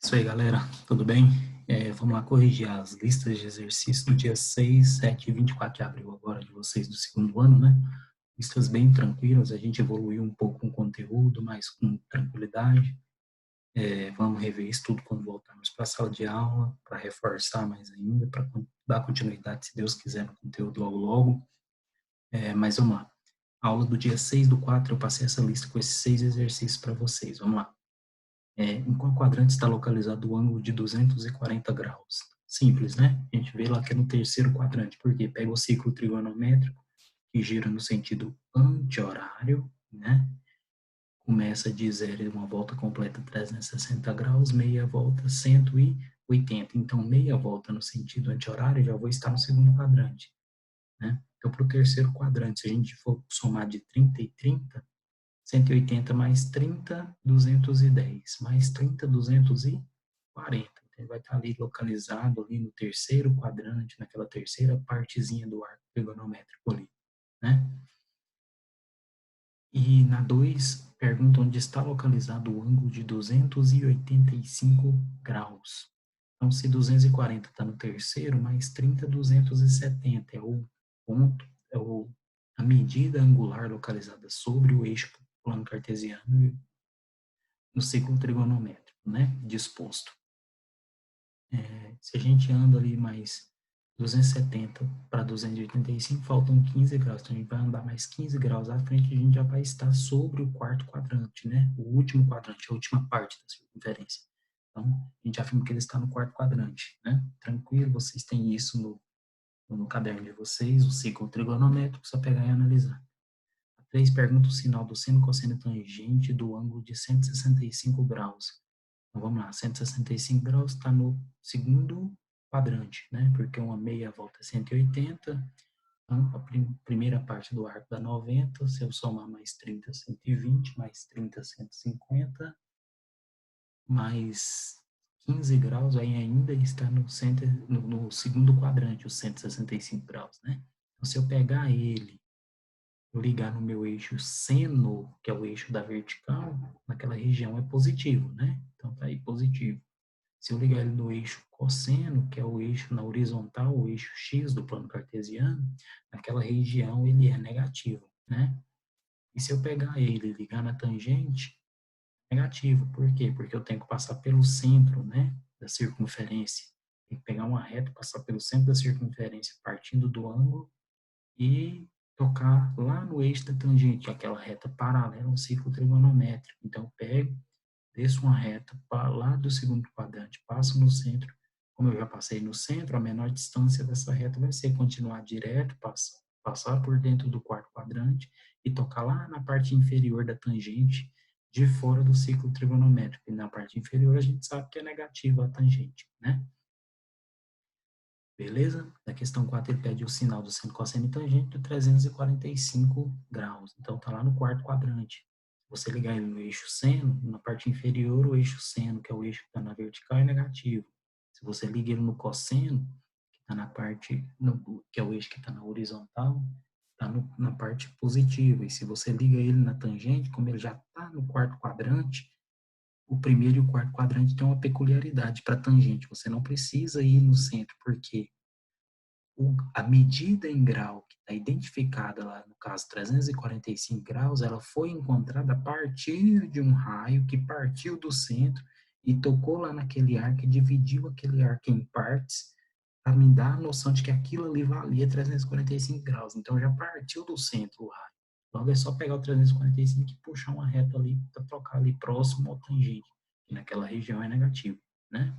Isso aí, galera. Tudo bem? Vamos lá corrigir as listas de exercícios do dia 6, 7 e 24 de abril agora de vocês do segundo ano, né? Listas bem tranquilas, a gente evoluiu um pouco com o conteúdo, mas com tranquilidade. Vamos rever isso tudo quando voltarmos para a sala de aula, para reforçar mais ainda, para dar continuidade, se Deus quiser, no conteúdo logo logo. Mas vamos lá. A aula do dia 6 do 4, eu passei essa lista com esses 6 exercícios para vocês. Vamos lá. Em qual quadrante está localizado o ângulo de 240 graus? Simples, né? A gente vê lá que é no terceiro quadrante, porque pega o ciclo trigonométrico, que gira no sentido anti-horário, né? Começa de zero e uma volta completa 360 graus, meia volta 180. Então, meia volta no sentido anti-horário, já vou estar no segundo quadrante, né? Então, para o terceiro quadrante, se a gente for somar de 30 e 30, 180 mais 30, 210. Mais 30, 240. Então, ele vai estar ali localizado ali no terceiro quadrante, naquela terceira partezinha do arco trigonométrico ali, né? E na 2, pergunta onde está localizado o ângulo de 285 graus. Então, se 240 está no terceiro, mais 30, 270 é o ponto, a medida angular localizada sobre o eixo plano cartesiano no ciclo trigonométrico, né, disposto. Se a gente anda ali mais 270 para 285, faltam 15 graus, então a gente vai andar mais 15 graus à frente, a gente já vai estar sobre o quarto quadrante, né, o último quadrante, a última parte da circunferência. Então, a gente afirma que ele está no quarto quadrante, né, tranquilo, vocês têm isso no caderno de vocês, o ciclo trigonométrico, só pegar e analisar. 3 pergunta o sinal do seno, cosseno e tangente do ângulo de 165 graus. Então, vamos lá, 165 graus está no segundo quadrante, né? Porque uma meia volta é 180, então a primeira parte do arco dá 90, se eu somar mais 30, 120, mais 30, 150, mais 15 graus, aí ainda está no segundo quadrante, os 165 graus, né? Então, se eu pegar ele ligar no meu eixo seno, que é o eixo da vertical, naquela região é positivo, né? Então tá aí positivo. Se eu ligar ele no eixo cosseno, que é o eixo na horizontal, o eixo X do plano cartesiano, naquela região ele é negativo, né? E se eu pegar ele e ligar na tangente, negativo. Por quê? Porque eu tenho que passar pelo centro, né, da circunferência. Tem que pegar uma reta, passar pelo centro da circunferência, partindo do ângulo e tocar lá no eixo da tangente, aquela reta paralela a um ciclo trigonométrico. Então, eu pego, desço uma reta para lá do segundo quadrante, passo no centro. Como eu já passei no centro, a menor distância dessa reta vai ser continuar direto, passar por dentro do quarto quadrante e tocar lá na parte inferior da tangente, de fora do ciclo trigonométrico. E na parte inferior a gente sabe que é negativa a tangente, né? Beleza? Na questão 4, ele pede o sinal do seno, cosseno e tangente de 345 graus. Então, está lá no quarto quadrante. Se você ligar ele no eixo seno, na parte inferior, o eixo seno, que é o eixo que está na vertical, é negativo. Se você liga ele no cosseno, que está na parte, que é o eixo que está na horizontal, está na parte positiva. E se você liga ele na tangente, como ele já está no quarto quadrante, o primeiro e o quarto quadrante tem uma peculiaridade para tangente. Você não precisa ir no centro, porque a medida em grau que está identificada lá, no caso 345 graus, ela foi encontrada a partir de um raio que partiu do centro e tocou lá naquele arco e dividiu aquele arco em partes para me dar a noção de que aquilo ali valia 345 graus. Então já partiu do centro o raio. Logo é só pegar o 345 e puxar uma reta ali para tocar ali próximo ao tangente, que naquela região é negativo, né?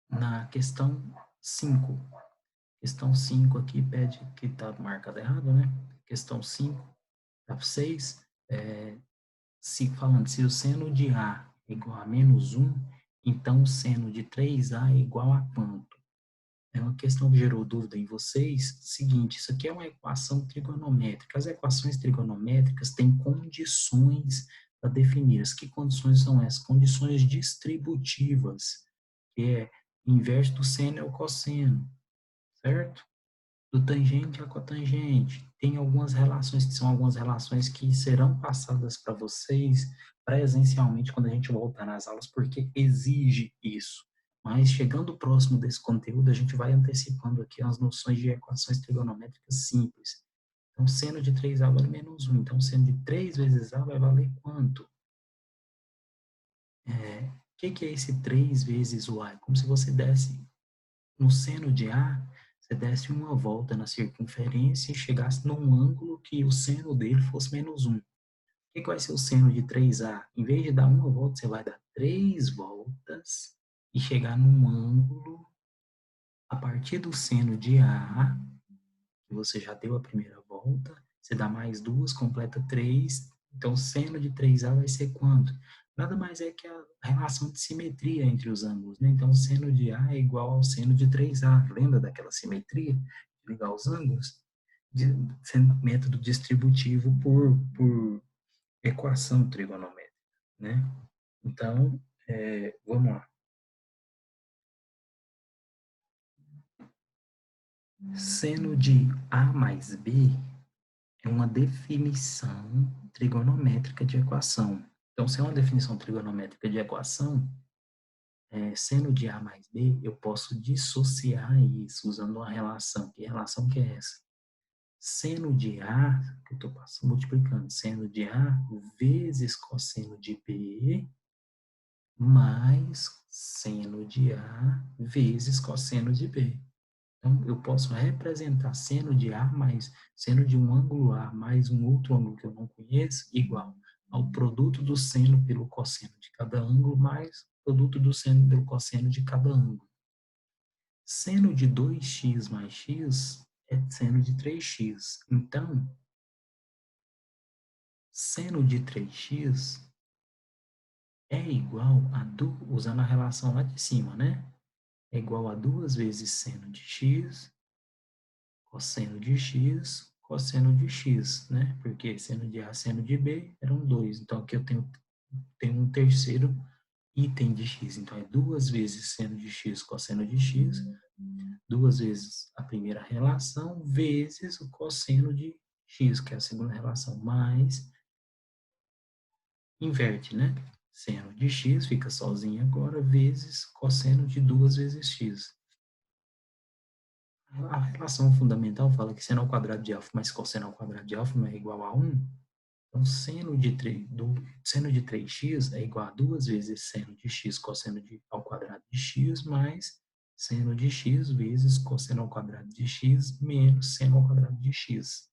Na questão 5, questão 5 aqui pede que está marcado errado, né? Questão 5, tá 6, falando se o seno de A é igual a menos 1, então o seno de 3A é igual a quanto? É uma questão que gerou dúvida em vocês. Seguinte, isso aqui é uma equação trigonométrica. As equações trigonométricas têm condições para definir. Que condições são essas? Condições distributivas, que é inverso do seno é o cosseno, certo? do tangente a cotangente. Tem algumas relações que são algumas relações que serão passadas para vocês presencialmente quando a gente voltar nas aulas, porque exige isso. Mas chegando próximo desse conteúdo, a gente vai antecipando aqui as noções de equações trigonométricas simples. Então, seno de 3A vale menos 1. Então, seno de 3 vezes A vai valer quanto? O que é esse 3 vezes o A? É como se você desse no seno de A, você desse uma volta na circunferência e chegasse num ângulo que o seno dele fosse menos 1. O que vai ser o seno de 3A? Em vez de dar uma volta, você vai dar 3 voltas e chegar num ângulo a partir do seno de A, que você já deu a primeira volta, você dá mais 2, completa 3. Então, seno de 3A vai ser quanto? Nada mais é que a relação de simetria entre os ângulos, né? Então, seno de A é igual ao seno de 3A. Lembra daquela simetria? De ligar os ângulos? De, método distributivo por equação trigonométrica, né? Então, vamos lá. Seno de A mais B é uma definição trigonométrica de equação. Então, se é uma definição trigonométrica de equação, seno de A mais B, eu posso dissociar isso usando uma relação. Que relação que é essa? Seno de A, que eu estou multiplicando, seno de A vezes cosseno de B, mais seno de A vezes cosseno de B. Então, eu posso representar seno de A mais seno de um ângulo A mais um outro ângulo que eu não conheço, igual ao produto do seno pelo cosseno de cada ângulo mais produto do seno pelo cosseno de cada ângulo. Seno de 2x mais x é seno de 3x. Então, seno de 3x é igual a, usando a relação lá de cima, né? É igual a 2 vezes seno de x, cosseno de x, cosseno de x, né? Porque seno de A, seno de B eram 2. Então, aqui eu tenho um terceiro item de x. Então, é 2 vezes seno de x, cosseno de x, 2 vezes a primeira relação, vezes o cosseno de x, que é a segunda relação, mais, inverte, né? Seno de x fica sozinho agora, vezes cosseno de 2 vezes x. A relação fundamental fala que seno ao quadrado de alfa mais cosseno ao quadrado de alfa não é igual a 1. Então, seno de 3x é igual a 2 vezes seno de x cosseno ao quadrado de x mais seno de x vezes cosseno ao quadrado de x menos seno ao quadrado de x.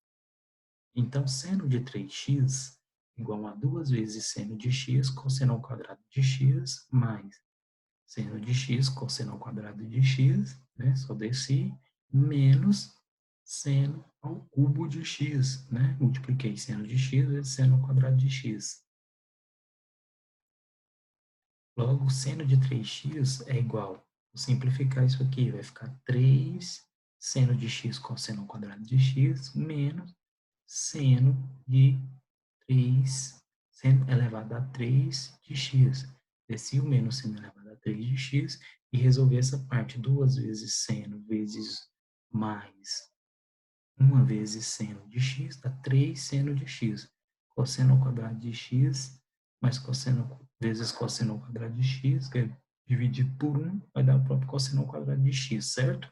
Então, seno de 3x é igual a 2 vezes seno de x cosseno ao quadrado de x mais seno de x cosseno ao quadrado de x, né? Só desci, menos seno ao cubo de x, né? Multipliquei seno de x vezes seno ao quadrado de x. Logo, seno de 3x é igual, vou simplificar isso aqui, vai ficar 3 seno de x cosseno ao quadrado de x menos seno de 3 seno elevado a 3 de x. Desci o menos seno elevado a 3 de x e resolver essa parte 2 vezes seno vezes mais 1 vezes seno de x dá 3 seno de x. Cosseno ao quadrado de x mais cosseno vezes cosseno ao quadrado de x, que é dividido por 1, vai dar o próprio cosseno ao quadrado de x, certo?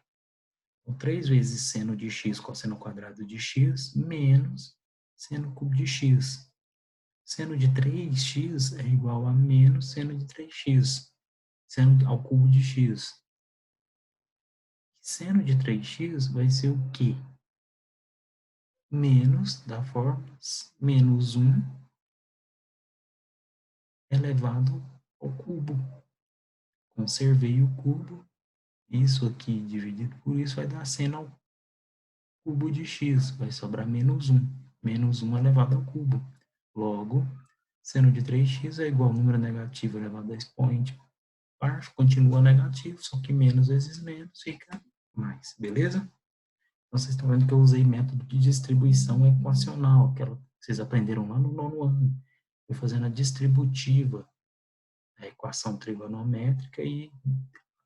Então, 3 vezes seno de x cosseno ao quadrado de x menos seno cubo de x. Seno de 3x é igual a menos seno de 3x, seno ao cubo de x. Seno de 3x vai ser o quê? Menos, da forma, menos 1 elevado ao cubo. Conservei o cubo, isso aqui dividido por isso vai dar seno ao cubo de x, vai sobrar menos 1. Menos 1 elevado ao cubo. Logo, seno de 3x é igual ao número negativo elevado a expoente par, continua negativo, só que menos vezes menos fica mais, beleza? Então, vocês estão vendo que eu usei método de distribuição equacional, aquela que vocês aprenderam lá no 9º ano. Fui fazendo a distributiva, a equação trigonométrica e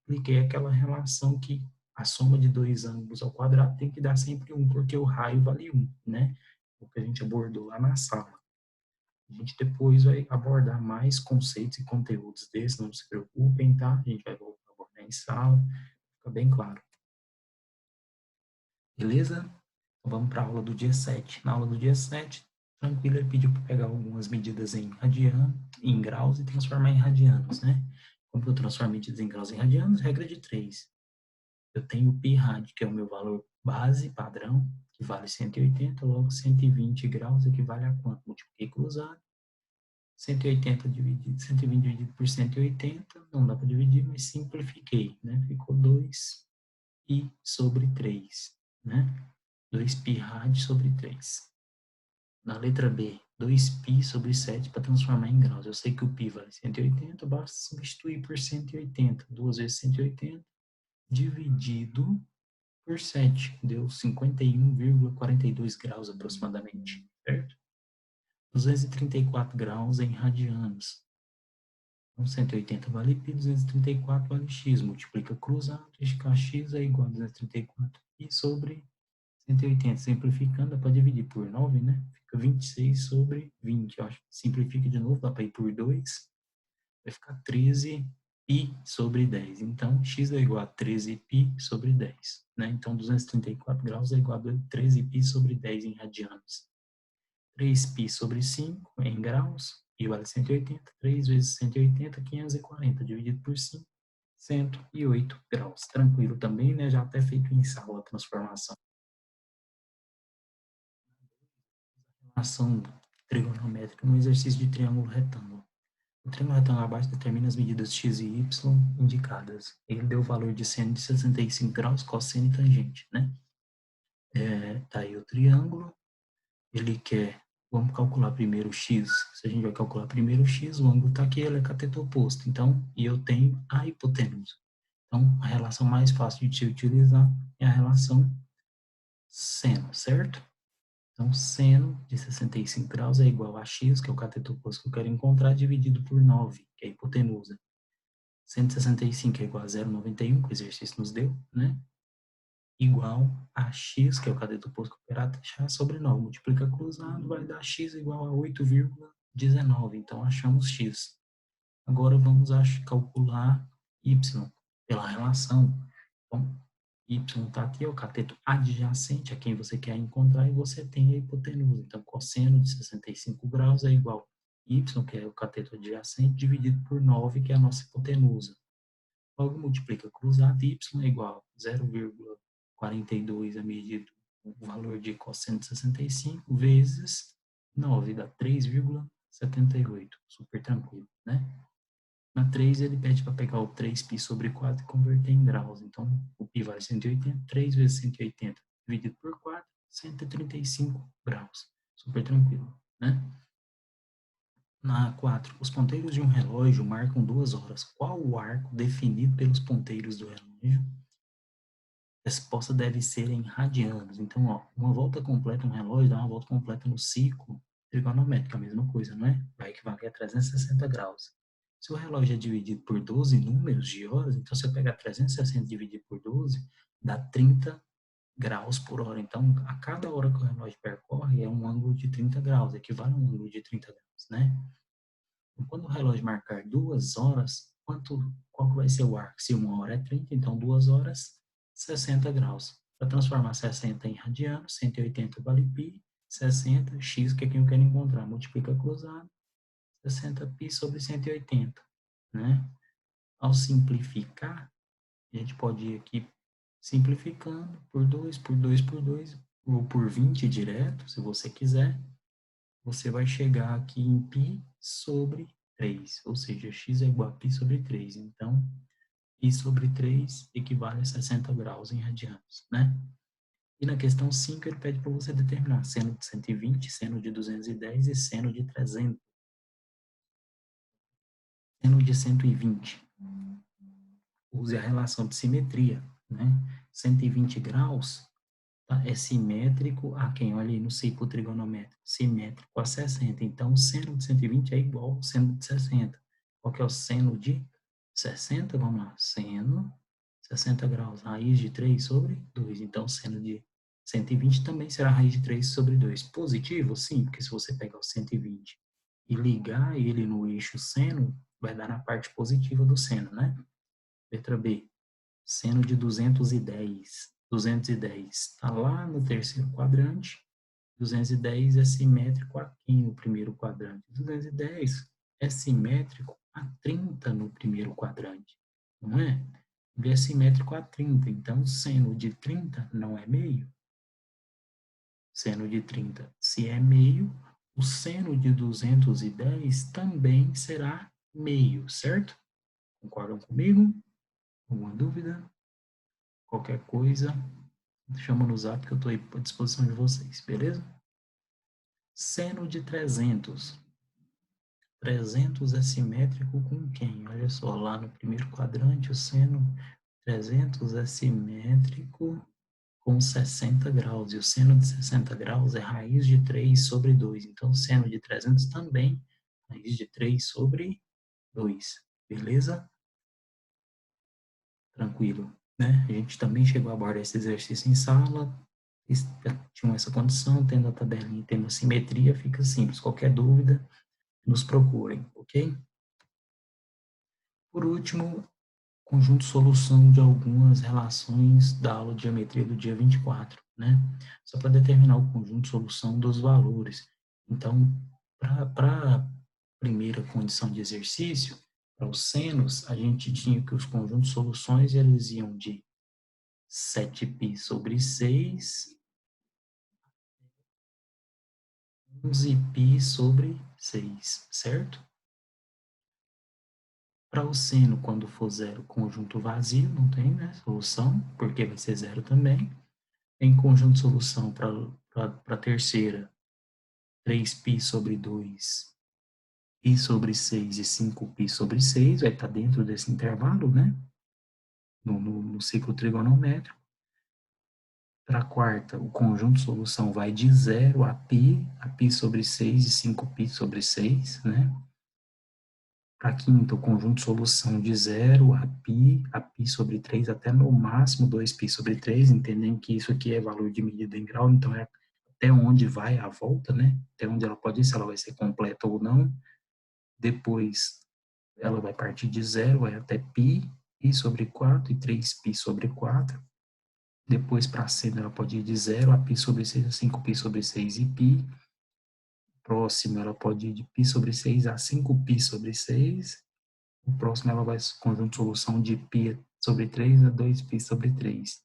apliquei aquela relação que a soma de dois ângulos ao quadrado tem que dar sempre 1, porque o raio vale 1, né? O que a gente abordou lá na sala. A gente depois vai abordar mais conceitos e conteúdos desses, não se preocupem, tá? A gente vai voltar a abordar em sala, fica bem claro. Beleza? Então vamos para a aula do dia 7. Na aula do dia 7, tranquilo, ele pediu para pegar algumas medidas em radianos, em graus e transformar em radianos, né? Como eu transformo medidas em graus em radianos? Regra de 3. Eu tenho o π rad, que é o meu valor base padrão, que vale 180, logo 120 graus equivale a quanto? Multipliquei cruzado. 180 dividido, 120 dividido por 180, não dá para dividir, mas simplifiquei, né? Ficou 2π sobre 3, né? 2π rad sobre 3. Na letra B, 2π sobre 7 para transformar em graus. Eu sei que o π vale 180, basta substituir por 180. 2 vezes 180 dividido por 7, deu 51,42 graus aproximadamente, certo? 234 graus em radianos. Então, 180 vale π, 234 vale x. Multiplica cruzado, x é igual a 234π sobre 180. Simplificando, dá para dividir por 9, né? Fica 26 sobre 20. Eu acho que simplifica de novo, dá para ir por 2. Vai ficar 13π sobre 10. Então, x é igual a 13π sobre 10. Né? Então, 234 graus é igual a 13π sobre 10 em radianos. 3π sobre 5 em graus, π vale 180. 3 vezes 180, 540. Dividido por 5, 108 graus. Tranquilo também, né? Já até feito em sala a transformação. Ação trigonométrica no exercício de triângulo retângulo. O triângulo retângulo abaixo determina as medidas x e y indicadas. Ele deu o valor de seno de 65 graus, cosseno e tangente, né? Tá aí o triângulo. Ele quer, vamos calcular primeiro o x. Se a gente vai calcular primeiro o x, o ângulo está aqui, ele é cateto oposto. Então, e eu tenho a hipotenusa. Então, a relação mais fácil de se utilizar é a relação seno, certo? Então, seno de 65 graus é igual a x, que é o cateto oposto que eu quero encontrar, dividido por 9, que é a hipotenusa. 165 é igual a 0,91, que o exercício nos deu, né? Igual a x, que é o cateto oposto que eu quero achar, sobre 9. Multiplica cruzado, vai dar x igual a 8,19. Então, achamos x. Agora, vamos calcular y pela relação. Então, y está aqui, é o cateto adjacente a quem você quer encontrar, e você tem a hipotenusa. Então, cosseno de 65 graus é igual a y, que é o cateto adjacente, dividido por 9, que é a nossa hipotenusa. Logo, multiplica cruzado, y é igual a 0,42 a medida o valor de cosseno de 65, vezes 9, dá 3,78. Super tranquilo, né? Na 3, ele pede para pegar o 3π sobre 4 e converter em graus. Então, o π vale 180. 3 vezes 180 dividido por 4, 135 graus. Super tranquilo, né? Na 4, os ponteiros de um relógio marcam 2 horas. Qual o arco definido pelos ponteiros do relógio? A resposta deve ser em radianos. Então, ó, uma volta completa, um relógio dá uma volta completa no ciclo trigonométrico, a mesma coisa, não é? Vai equivaler a 360 graus. Se o relógio é dividido por 12 números de horas, então se eu pegar 360 dividido por 12, dá 30 graus por hora. Então, a cada hora que o relógio percorre é um ângulo de 30 graus, equivale a um ângulo de 30 graus, né? Então, quando o relógio marcar 2 horas, qual que vai ser o arco? Se 1 hora é 30, então 2 horas, 60 graus. Para transformar 60 em radianos, 180 vale π, 60, x, que é quem eu quero encontrar. Multiplica cruzado, 60π sobre 180, né? Ao simplificar, a gente pode ir aqui simplificando por 2, por 2, por 2, ou por 20 direto, se você quiser. Você vai chegar aqui em π sobre 3, ou seja, x é igual a π sobre 3. Então, π sobre 3 equivale a 60 graus em radianos, né? E na questão 5, ele pede para você determinar seno de 120, seno de 210 e seno de 300. Seno de 120. Use a relação de simetria, né? 120 graus é simétrico a quem? Olha aí no ciclo trigonométrico. Simétrico a 60. Então, o seno de 120 é igual ao seno de 60. Qual que é o seno de 60? Vamos lá. Seno 60 graus, raiz de 3 sobre 2. Então, seno de 120 também será raiz de 3 sobre 2. Positivo? Sim, porque se você pegar o 120 e ligar ele no eixo seno, vai dar na parte positiva do seno, né? Letra B, seno de 210. 210 está lá no terceiro quadrante. 210 é simétrico aqui no primeiro quadrante. 210 é simétrico a 30 no primeiro quadrante, não é? Ele é simétrico a 30, então seno de 30 não é meio. Seno de 30, se é meio, o seno de 210 também será meio, certo? Concordam comigo? Alguma dúvida? Qualquer coisa, chama no zap que eu estou aí à disposição de vocês, beleza? Seno de 300. 300 é simétrico com quem? Olha só, lá no primeiro quadrante, o seno 300 é simétrico com 60 graus. E o seno de 60 graus é raiz de 3 sobre 2. Então, o seno de 300 também raiz de 3 sobre 2. Beleza? Tranquilo, né? A gente também chegou a abordar esse exercício em sala. Tinha essa condição, tendo a tabelinha e tendo a simetria, fica simples. Qualquer dúvida, nos procurem, ok? Por último, conjunto solução de algumas relações da aula de geometria do dia 24, né? Só para determinar o conjunto solução dos valores. Então, para a primeira condição de exercício, para os senos, a gente tinha que os conjuntos soluções eles iam de 7π sobre 6, 11π sobre 6, certo? Para o seno, quando for zero, conjunto vazio, não tem, né, solução, porque vai ser zero também. Em conjunto de solução para a terceira, 3π sobre 2, π sobre 6 e 5π sobre 6, vai estar dentro desse intervalo, né, no ciclo trigonométrico. Para a quarta, o conjunto de solução vai de 0 a π sobre 6 e 5π sobre 6, né. Para a quinta, o conjunto de solução de 0 a π sobre 3 até no máximo 2π sobre 3, entendendo que isso aqui é valor de medida em grau, então é até onde vai a volta, né? Até onde ela pode ir, se ela vai ser completa ou não. Depois, ela vai partir de 0, vai até π sobre 4 e 3π sobre 4. Depois, para a seno, ela pode ir de 0 a π sobre 6 a 5π sobre 6 e π. Próximo, ela pode ir de π sobre 6 a 5π sobre 6. O próximo, ela vai conjunto de solução de π sobre 3 a 2π sobre 3.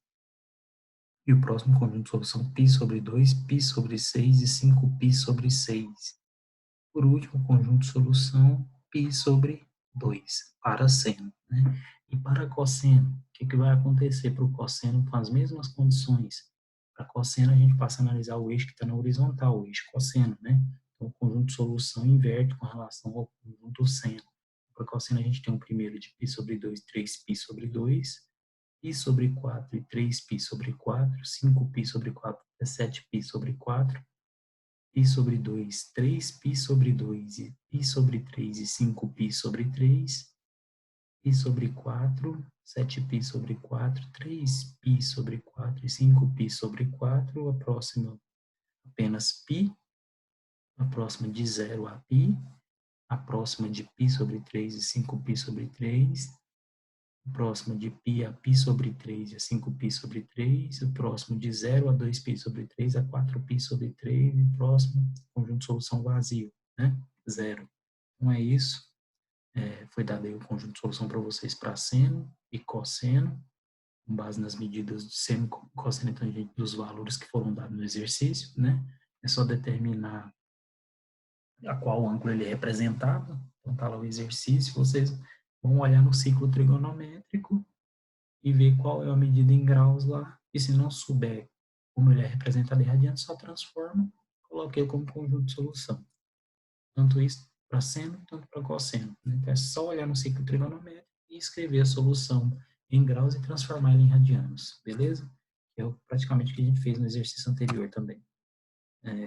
E o próximo conjunto de solução π sobre 2, π sobre 6 e 5π sobre 6. Por último, conjunto de solução π sobre 2 para seno, né? E para cosseno, o que vai acontecer para o cosseno com as mesmas condições? Para cosseno, a gente passa a analisar o eixo que está na horizontal, o eixo cosseno, né? Então, o conjunto de solução inverte com relação ao conjunto seno. Para cosseno, a gente tem o primeiro de π sobre 2, 3π sobre 2, π sobre 4 e 3π sobre 4, 5π sobre 4 é 7π sobre 4, π sobre 2, 3π sobre 2 e π sobre 3 e 5π sobre 3, π sobre 4, 7π sobre 4, 3π sobre 4 e 5π sobre 4, a próxima apenas π, a próxima de 0 a π, a próxima de π sobre 3 e 5π sobre 3, o próximo de π a π sobre 3 a 5π sobre 3, o próximo de 0 a 2π sobre 3 a 4π sobre 3, e o próximo, conjunto de solução vazio, né? Zero. Então é isso. Foi dado aí o conjunto de solução para vocês para seno e cosseno, com base nas medidas de seno e cosseno e tangente dos valores que foram dados no exercício, né? É só determinar a qual ângulo ele representava. Então tá lá o exercício, vocês vão olhar no ciclo trigonométrico e ver qual é a medida em graus lá. E se não souber como ele é representado em radianos, só transforma, coloque ele como conjunto de solução. Tanto isso para seno, tanto para cosseno. Né? Então é só olhar no ciclo trigonométrico e escrever a solução em graus e transformar ela em radianos, beleza? Que é praticamente o que a gente fez no exercício anterior também.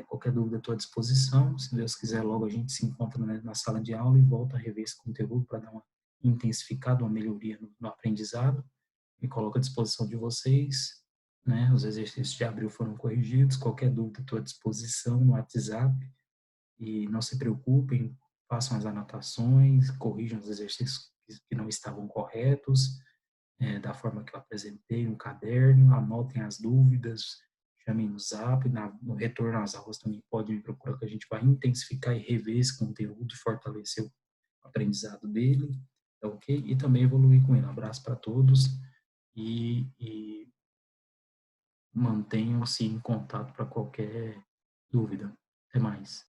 Qualquer dúvida, estou à disposição. Se Deus quiser, logo a gente se encontra na sala de aula e volta a rever esse conteúdo para dar uma intensificada, uma melhoria no aprendizado. me coloco à disposição de vocês, né? Os exercícios de abril foram corrigidos, qualquer dúvida estou à disposição no WhatsApp, e não se preocupem, façam as anotações, corrijam os exercícios que não estavam corretos, da forma que eu apresentei, no caderno, anotem as dúvidas, chamem no Zap, no retorno às aulas também pode me procurar, que a gente vai intensificar e rever esse conteúdo e fortalecer o aprendizado dele, tá ok? E também evoluir com ele. Um abraço para todos e mantenham-se em contato para qualquer dúvida. Até mais.